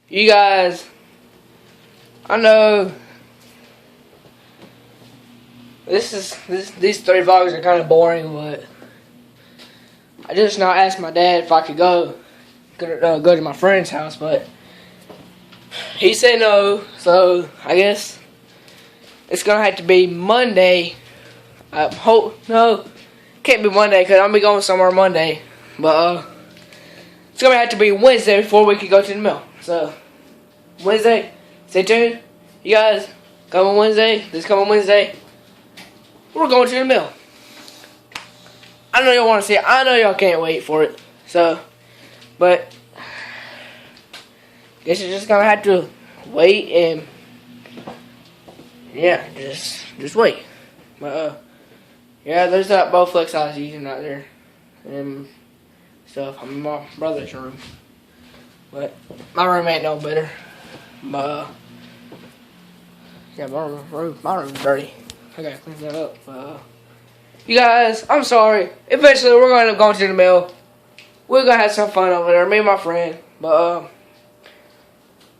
You guys, I know these 3 vlogs are kind of boring, but I just now asked my dad if I could go to my friend's house, but he said no. So I guess it's gonna have to be Monday. No, can't be Monday because I'm gonna be going somewhere Monday, but it's gonna have to be Wednesday before we can go to the mill. So Wednesday, stay tuned. You guys, come on Wednesday. This coming Wednesday, we're going to the mill. I know y'all want to see it. I know y'all can't wait for it. So, but guess you're just gonna have to wait and yeah, just wait. But yeah, there's that Bowflex I was using out there and stuff. I'm in my brother's room, but my room ain't no better. But yeah, my room's dirty. I gotta clean that up. But you guys, I'm sorry. Eventually, we're gonna end up going to the mill. We're gonna have some fun over there, me and my friend. But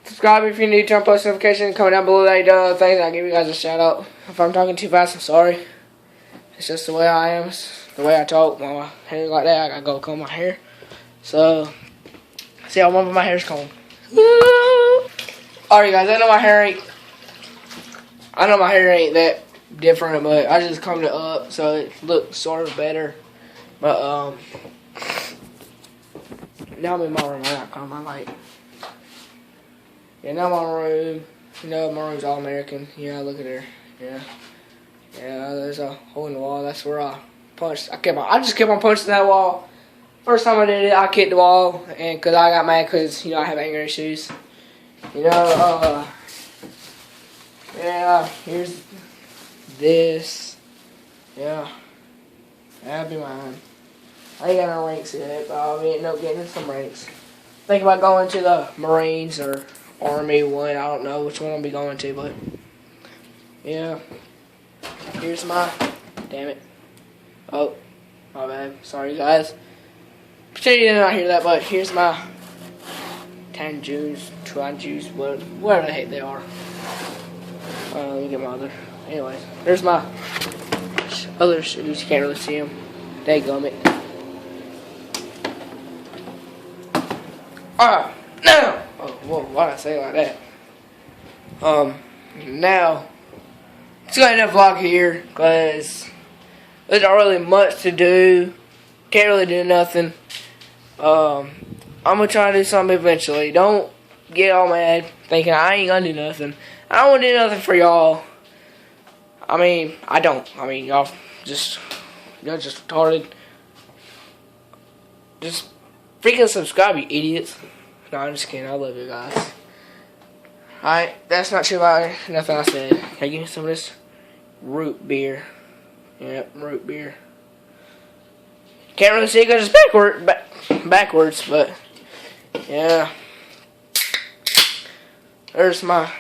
subscribe if you need to turn post notifications. Comment down below that you done other things. I'll give you guys a shout out. If I'm talking too fast, I'm sorry. It's just the way I am. It's the way I talk. When my hair's like that, I gotta go comb my hair. So, see how one of my hair's combed. Alright, guys. I know my hair ain't that different, but I just combed it up so it looks sort of better. But now I'm in my room. I got comb my light. Yeah, now my room. You know, my room's all American. Yeah, look at there. Yeah. Yeah, there's a hole in the wall. That's where I punched. I just kept on punching that wall. First time I did it, I kicked the wall, and because I got mad because, I have anger issues. Yeah, here's this. Yeah. That'll be mine. I ain't got no ranks yet, but I'll end up getting some ranks. Think about going to the Marines or Army one. I don't know which one I'll be going to, but yeah. Here's my, damn it. Oh, my bad. Sorry, guys. Pretend you did not hear that, but here's my tan juice, Tuan juice, whatever the heck they are. Let me get my other. Anyways, there's my other shoes. You can't really see them. Dadgummit. Alright, now. Oh, whoa, why'd I say it like that? Now. It's gonna end a vlog here because there's not really much to do. Can't really do nothing. I'm gonna try to do something eventually. Don't get all mad thinking I ain't gonna do nothing. I don't wanna do nothing for y'all. I mean, I don't. I mean, y'all just retarded. Just freaking subscribe, you idiots. No, I'm just kidding. I love you guys. Alright, that's not true about nothing I said. Can I give me some of this root beer? Yep, root beer. Can't really see it because it's backwards, but yeah. There's my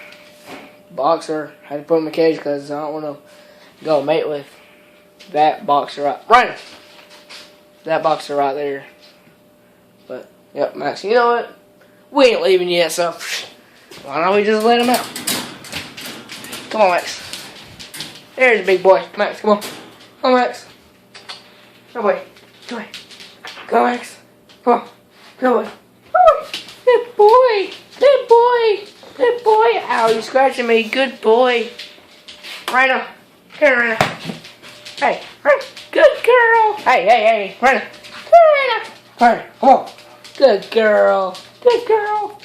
boxer. I had to put him in a cage because I don't want to go mate with that boxer right. That boxer right there. But yep, Max. You know what? We ain't leaving yet, so why don't we just let him out? Come on, Max. There's the big boy. Max, come on. Come on, Max. Go away. Go away. Go, Max. Come on. Go away. Good boy. Good boy. Good boy. Ow, you're scratching me. Good boy. Rhino. Come here, Rhino. Hey. Good girl. Hey. Rhino. Come here. Come on. Good girl. Good girl.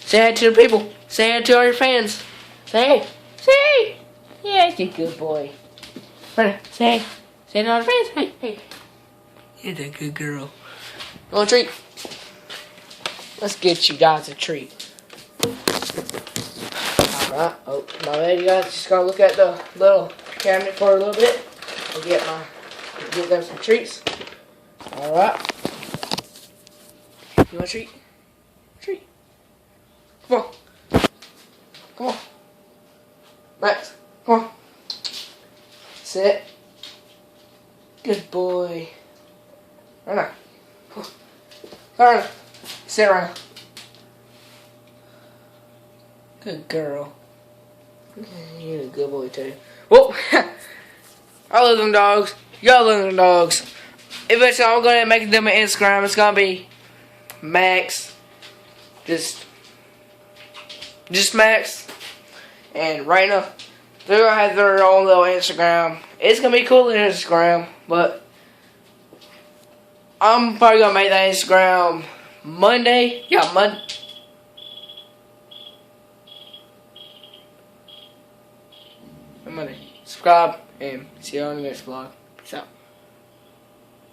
Say hi to the people. Say hi to all your fans. Say hey. Say hey. Yeah, you're a good boy. Rhino, say hey. Say to all your fans. Hey. You're that good girl. You want a treat? Let's get you guys a treat. Alright. Oh, my bad, you guys. Just gonna look at the little cabinet for a little bit. And get them some treats. Alright. You want a treat? Treat. Come on. Max, come on. Sit. Good boy. Right now. Come on. Sit right now. Good girl. You're a good boy too. Well, I love them dogs. Y'all love them dogs. Eventually, I'm gonna make them an Instagram. It's gonna be Max. Just Max and Raina. They're gonna have their own little Instagram. It's gonna be cool in Instagram, but I'm probably gonna make that Instagram Monday. Yeah, Monday. Subscribe and see you on the next vlog. Peace out.